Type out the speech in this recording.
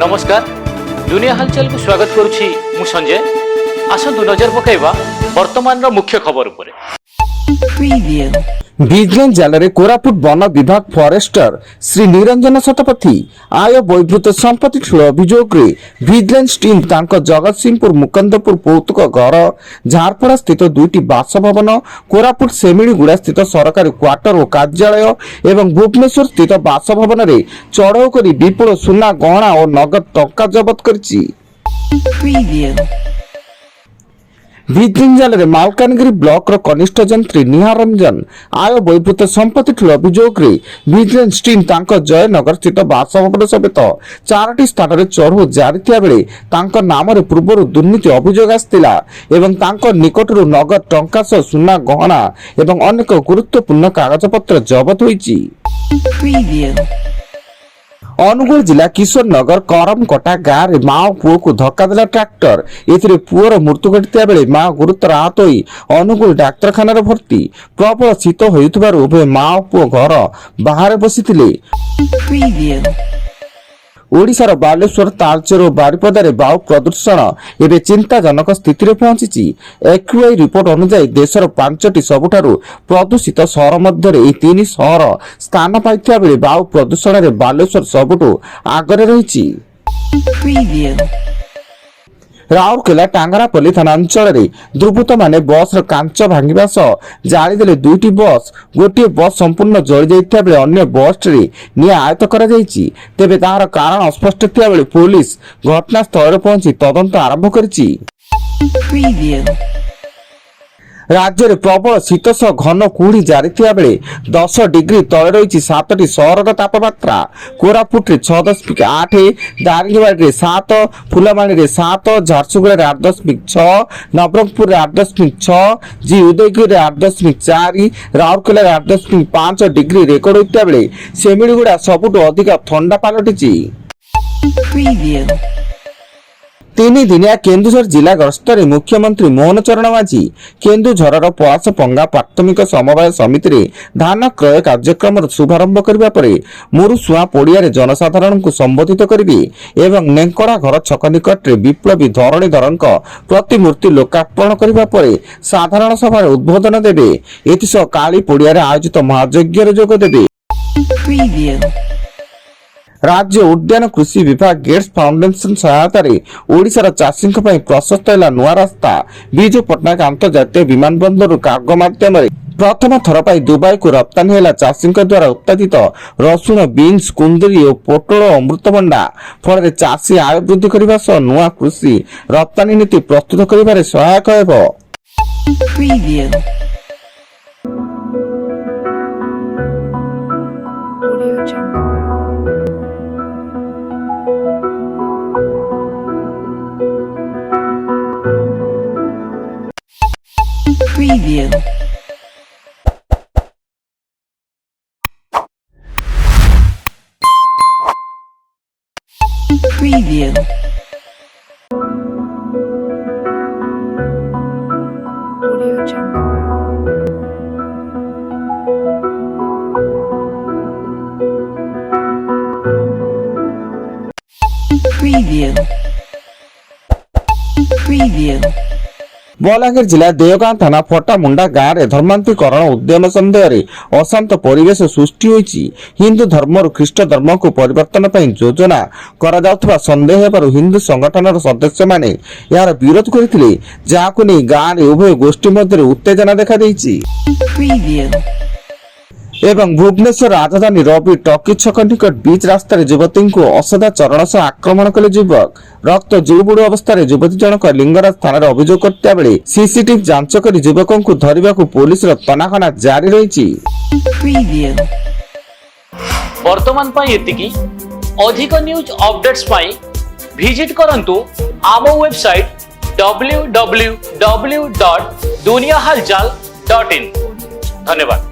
नमस्कार दुनिया हालचाल को स्वागत करुछि मु संजय। आसंतु नजर पकाइबा वर्तमान मुख्य खबर उपरे। विजिलेंस जाल कोरापुट वन विभाग फॉरेस्टर श्री निरंजन शतपथी आय बहिर्भूत संपत्ति ठूल अभियोग विजिलेंस टीम तांको जगतसिंहपुर मुकंदपुर पौतुक घर झारपड़ा स्थित दुईटी बासभवन कोरापुट सेमिलीगुड़ा स्थित सरकारी क्वार्टर और कार्यालय एवं भुवनेश्वर स्थित बासभवन में चढ़ाऊ कर विपुल सुना गहना और नगद टंका जबत करिछि। विजिलेंस जाल मालकानगिरी ब्लॉक कनिष्ठ जंत्री निहार रंजन आय बहिर्भूत संपत्ति ठूल अभियोग विजिलेंस टीम तांको जयनगर स्थित बासभवन समेत 4टी स्थान में चढ़ाऊ जारी थिया बेले तांको नाम रे पूर्व दुर्नीति अभियोग आसिथिला एवं तांको निकटरू नगद टंका सह सुना गहना एवं अनेक गुरुत्वपूर्ण कागजपत्र जबत होईछि। अनुगुल जिला किशोर नगर करमकटा गाँव में माओ पुओ को धक्का देला ट्रैक्टर। एथिरे पुओर मृत्यु घटिता बेले माओ गुरुतर आहत होई अनुगुल डाक्तरखाना भर्ती। प्रबल शीत होइथिबारु उभय माओ पुओ घर बाहर बसिथिले। ओडिशार बालेश्वर तालचेर और बारिपदारे वायु प्रदूषण एवं चिंताजनक स्थिति में पहुंची। एक्यूआई रिपोर्ट अनुसार देशर 5टी सबुठारु प्रदूषित सहर मध्य 3 सहर स्थान पाइथिबा बेले वायु प्रदूषण में बालेश्वर सबुठु आगरे रहिछि। राउरकेला टांगरापल्ली थाना अंचल दुर्बृत्त माने बस कांच भांगिबा सह जाली देले 2टी बस। गोटे बस संपूर्ण जଳି जाइथिबा बेले अन्य बस रे निया आयत्त करा जाइछि। तेबे तार कारण अस्पष्ट थिबा बेले पुलिस घटनास्थल रे पहुंची तदंत आरंभ करिछि। राज्य में प्रबल शीत सह घन कुहुड़ी जारी थिया बेले 10 डिग्री तले रही 7टी सहर तापमात्रा। कोरापुट रे 6.8, दारिंगबाड़ी 7, फुलवाणी 7, झारसुगुड़ा 8.6, नवरंगपुर 8.6, जी उदयगिरी 8.4, राउरकेला 8.5 डिग्री रेकर्ड होता बेले सेमिलीगुड़ा सबुठु अधिक ठंडा पलटिछि। 3 दिनिया केन्दुझर जिला गस्तर मुख्यमंत्री मोहन चरण माझी केन्दुझर पआसपंगा प्राथमिक समवाय समिति रे धान क्रय कार्यक्रम शुभारंभ करबा परे मुरुसुआ पड़िया जनसाधारण को संबोधित करिवे एवं नेंकड़ा घर छक निकट रे विप्लवी धरणीधरन प्रतिमूर्ति लोकार्पण करबा परे साधारण सभा उद्बोधन देबे। एतिसह काली पड़िया रे आयोजित महायज्ञ रे जोग देबे। राज्य उद्यान कृषि विभाग गेट्स फाउंडेशन सहायता ओडिशार चाषी प्रशस्त है नुआ रास्ता। विजु पट्टनायक अंतर्जातीय विमान बंदर कार्गो माध्यम प्रथम थर पर दुबई को रप्तानी है चाषी द्वारा उत्पादित रसुण, बीन्स, कुंदरी और पोटल अमृतभंडा। फल चाषी आय वृद्धि करने सह नुआ कृषि रप्तानी नीति प्रस्तुत कर सहायक होब। Preview. Preview. Audio Jungle. Preview. Preview. Balangir जिला देवगां थाना फटामुंडा गाँव में धर्मांतरीकरण उद्यम सन्देह अशांत परिवेश सृष्टि होइछि। हिंदू धर्म ख्रीष्ट धर्म को परिवर्तन पर योजना करा सन्देह हिंदू संगठन सदस्य माने यार विरोध करथिले, जाहाकु नै गाँव में उभय गोष्ठी मध्य उत्तेजना देखा देइछि। एवं भुवनेश्वर राजधानी रवि टॉकी छक निकट बीच रास्ता युवती को असदाचरण सह आक्रमण कले युवक। रक्त जुड़बुड़ अवस्था युवती जनक लिंगराज थाना अभियोग करता बेले सीसीटीवी जांच कर युवकों को धरने को पुलिस तनाखना जारी रही। वर्तमान पाई एतिकी अधिक न्यूज अपडेट्स पाई विजिट करंतु आम वेबसाइट www.duniyahalchal.in। धन्यवाद।